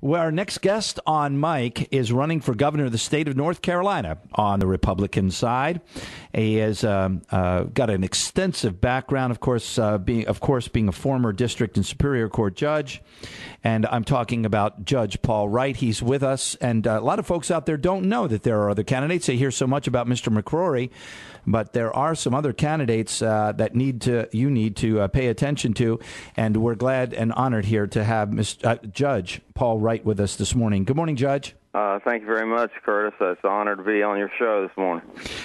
Well, our next guest on Mike is running for governor of the state of North Carolina on the Republican side. He has got an extensive background, of course, being a former district and superior court judge. And I'm talking about Judge Paul Wright. He's with us. And a lot of folks out there don't know that there are other candidates. They hear so much about Mr. McCrory, but there are some other candidates that you need to pay attention to. And we're glad and honored here to have Judge Paul Wright with us this morning. Good morning, Judge. Thank you very much, Curtis. It's an honor to be on your show this morning.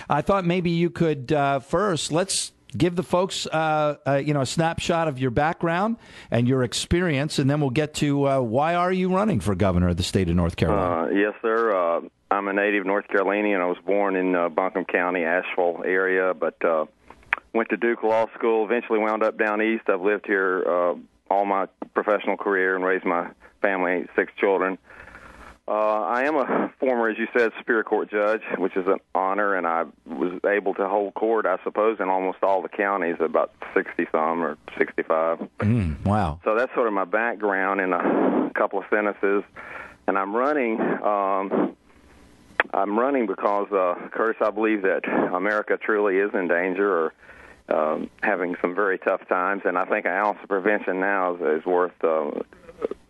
I thought maybe you could first let's give the folks a snapshot of your background and your experience, and then we'll get to why are you running for governor of the state of North Carolina? Yes, sir. I'm a native North Carolinian. I was born in Buncombe County, Asheville area, but went to Duke Law School, eventually wound up down east. I've lived here all my professional career and raised my family, 6 children. I am a former, as you said, Superior Court judge, which is an honor, and I was able to hold court, I suppose, in almost all the counties, about 60-some or 65. Wow. So that's sort of my background in a couple of sentences. And I'm running because, Curtis, I believe that America truly is in danger or having some very tough times, and I think an ounce of prevention now is worth a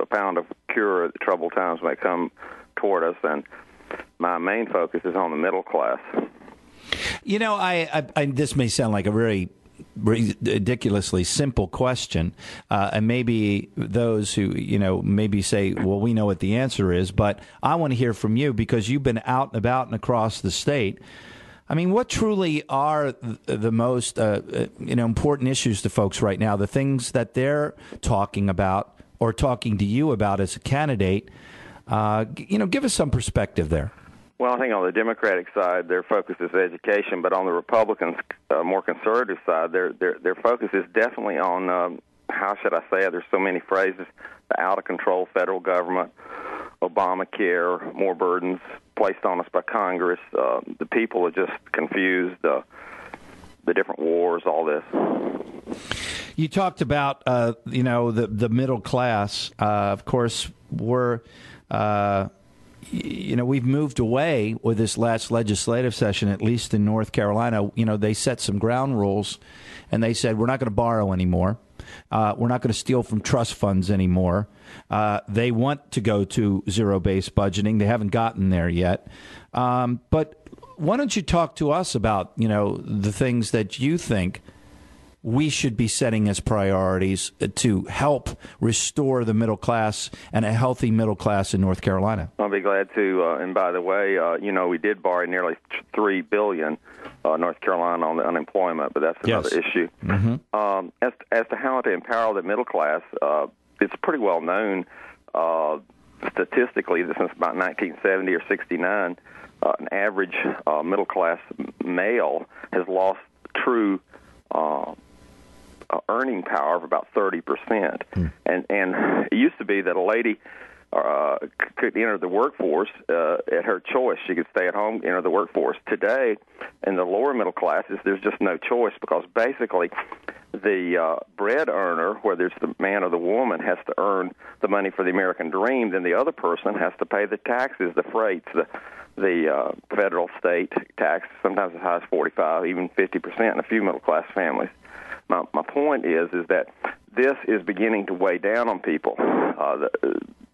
pound of cure. The troubled times may come toward us, and my main focus is on the middle class. You know, I this may sound like a very ridiculously simple question, and maybe those who maybe say, well, we know what the answer is, but I want to hear from you because you've been out and about and across the state. I mean, what truly are the most important issues to folks right now, the things that they're talking about or talking to you about as a candidate? Give us some perspective there. Well, I think on the Democratic side, their focus is education, but on the Republicans' more conservative side, their focus is definitely on, how should I say it, there's so many phrases, the out-of-control federal government, Obamacare, more burdens placed on us by Congress. The people are just confused, the different wars, all this. You talked about, the middle class. Of course, we've moved away with this last legislative session, at least in North Carolina. They set some ground rules, and they said, we're not going to borrow anymore. We're not going to steal from trust funds anymore. They want to go to zero-based budgeting. They haven't gotten there yet. But why don't you talk to us about, the things that you think we should be setting as priorities to help restore the middle class and a healthy middle class in North Carolina? I'll be glad to. And by the way, we did borrow nearly $3 billion, North Carolina, on the unemployment, but that's another issue. Mm-hmm. As to how to empower the middle class, it's pretty well known statistically that since about 1970 or 69, an average middle class male has lost true earning power of about 30%. And it used to be that a lady could enter the workforce at her choice. She could stay at home, enter the workforce. Today, in the lower middle classes, there's just no choice because basically the bread earner, whether it's the man or the woman, has to earn the money for the American dream. Then the other person has to pay the taxes, the freights, the federal, state tax, sometimes as high as 45, even 50% in a few middle-class families. My point is that this is beginning to weigh down on people.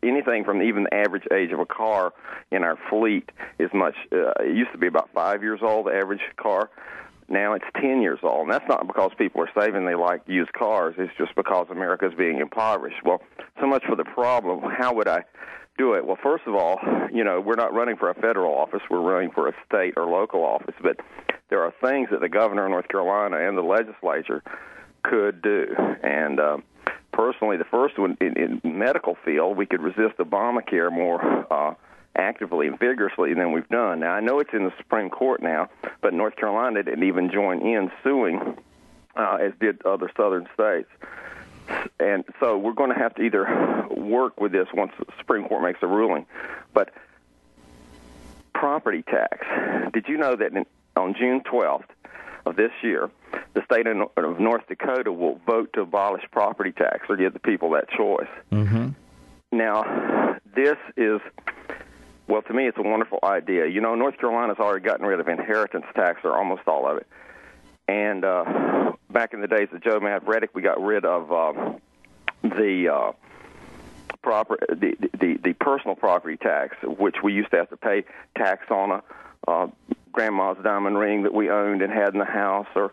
Anything from even the average age of a car in our fleet is much. It used to be about 5 years old, the average car. Now it's 10 years old, and that's not because people are saving they like used cars. It's just because America is being impoverished. Well, so much for the problem. How would I do it? Well, first of all, we're not running for a federal office. We're running for a state or local office. But there are things that the governor of North Carolina and the legislature could do. And personally, the first one, in medical field, we could resist Obamacare more actively and vigorously than we've done. Now, I know it's in the Supreme Court now, but North Carolina didn't even join in suing, as did other southern states. And so we're going to have to either work with this once the Supreme Court makes a ruling. But property tax, did you know that on June 12th of this year, the state of North Dakota will vote to abolish property tax or give the people that choice? Mm-hmm. Now, this is, well, to me, it's a wonderful idea. You know, North Carolina's already gotten rid of inheritance tax, or almost all of it. And back in the days of Joe Maverick, we got rid of the personal property tax, which we used to have to pay tax on a grandma's diamond ring that we owned and had in the house, or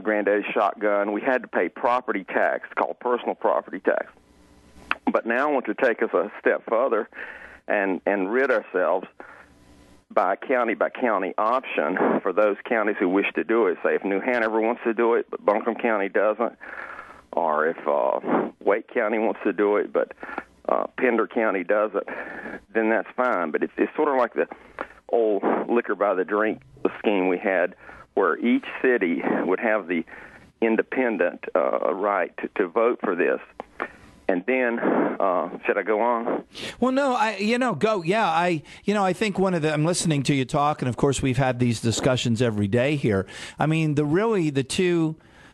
granddaddy's shotgun. We had to pay property tax called personal property tax. But now I want to take us a step further and rid ourselves by county option for those counties who wish to do it. Say if New Hanover wants to do it, but Buncombe County doesn't, or if Wake County wants to do it, but Pender County doesn't, then that's fine. But it's sort of like the old liquor by the drink scheme we had, where each city would have the independent right to vote for this. And then, should I go on? Well, no, go. Yeah, I think I'm listening to you talk, and of course we've had these discussions every day here. I mean,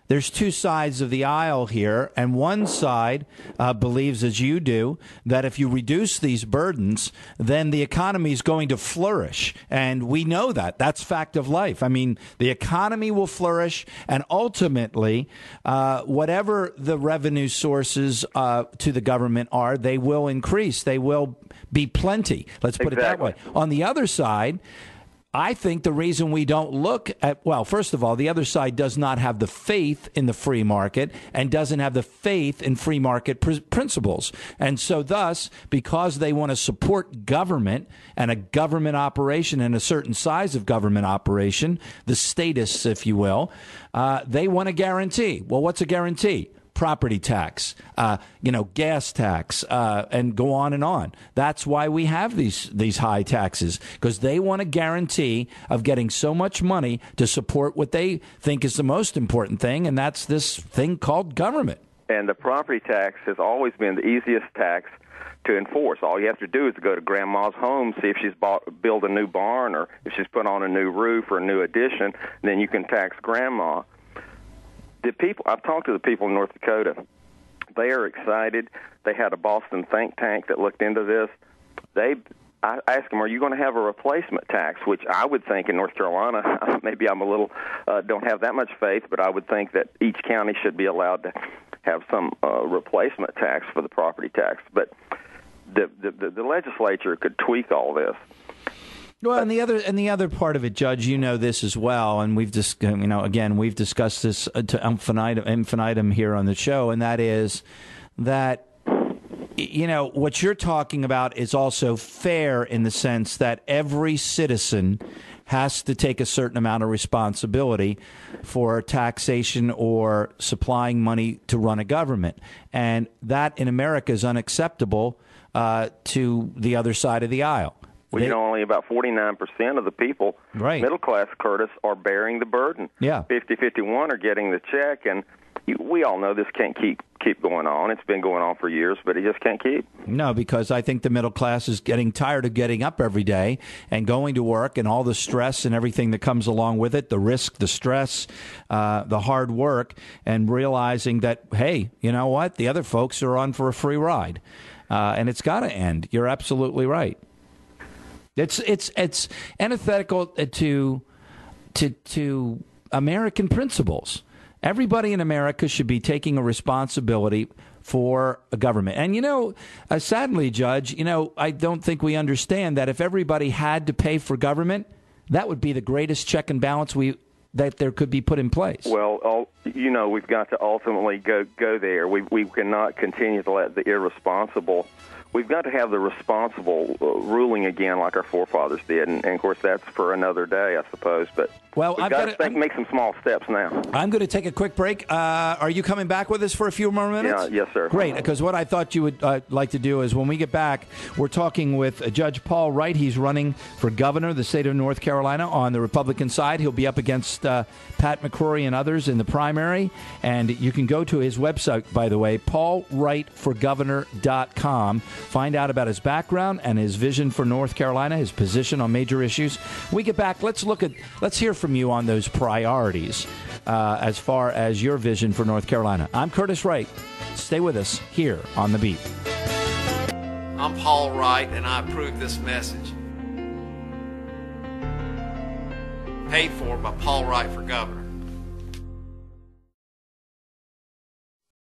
there's two sides of the aisle here, and one side believes, as you do, that if you reduce these burdens, then the economy is going to flourish. And we know that. That's fact of life. I mean, the economy will flourish, and ultimately, whatever the revenue sources to the government are, they will increase. They will be plenty. Let's put it that way. On the other side, I think the reason we don't look at, well, first of all, the other side does not have the faith in the free market and doesn't have the faith in free market principles. And so thus, because they want to support government and a government operation and a certain size of government operation, the statists, if you will, they want a guarantee. Well, what's a guarantee? Property tax, gas tax, and go on and on. That's why we have these high taxes, because they want a guarantee of getting so much money to support what they think is the most important thing, and that's this thing called government. And the property tax has always been the easiest tax to enforce. All you have to do is go to grandma's home, see if she's built a new barn, or if she's put on a new roof or a new addition, and then you can tax grandma. I've talked to the people in North Dakota. They are excited. They had a Boston think tank that looked into this. I asked them, are you going to have a replacement tax, which I would think in North Carolina, maybe I'm a little, don't have that much faith, but I would think that each county should be allowed to have some replacement tax for the property tax. But the legislature could tweak all this. Well, and the other part of it, Judge, you know this as well, and we've just we've discussed this to infinitum here on the show, and that is that what you're talking about is also fair in the sense that every citizen has to take a certain amount of responsibility for taxation or supplying money to run a government, and that in America is unacceptable to the other side of the aisle. Well, only about 49% of the people, right, middle class, Curtis, are bearing the burden. Yeah. 51 are getting the check, and we all know this can't keep going on. It's been going on for years, but it just can't keep. No, because I think the middle class is getting tired of getting up every day and going to work and all the stress and everything that comes along with it, the risk, the stress, the hard work, and realizing that, hey, you know what? The other folks are on for a free ride, and it's got to end. You're absolutely right. It's antithetical to American principles. Everybody in America should be taking a responsibility for a government. And, sadly, Judge, I don't think we understand that if everybody had to pay for government, that would be the greatest check and balance that there could be put in place. Well, we've got to ultimately go there. We cannot continue to let the irresponsible. We've got to have the responsible ruling again, like our forefathers did, and of course that's for another day, I suppose. But we've got to make some small steps now. I'm going to take a quick break. Are you coming back with us for a few more minutes? Yeah, yes, sir. Great, because what I thought you would like to do is when we get back, we're talking with Judge Paul Wright. He's running for governor of the state of North Carolina on the Republican side. He'll be up against Pat McCrory and others in the primary, and you can go to his website, by the way, paulwrightforgovernor.com. Find out about his background and his vision for North Carolina, his position on major issues. When we get back, let's hear from you on those priorities as far as your vision for North Carolina. I'm Curtis Wright. Stay with us here on The Beat. I'm Paul Wright, and I approve this message. Paid for by Paul Wright for Governor.